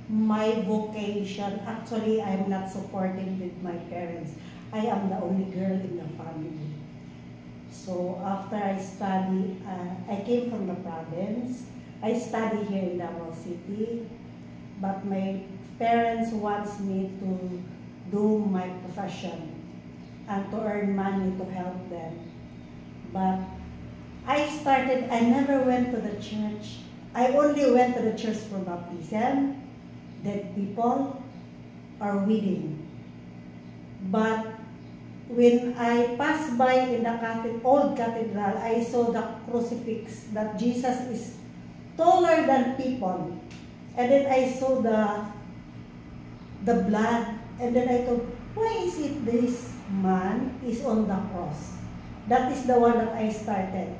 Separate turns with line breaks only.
my vocation. Actually, I'm not supporting with my parents. I am the only girl in the family. So after I study, I came from the province. I study here in Davao City, but my parents wants me to do my profession and to earn money to help them. But I never went to the church. I only went to the church for baptism, dead people, or wedding. But when I passed by in the old cathedral, I saw the crucifix that Jesus is taller than people. And then I saw the blood. And then I thought, why is it this man is on the cross? That is the one that I started.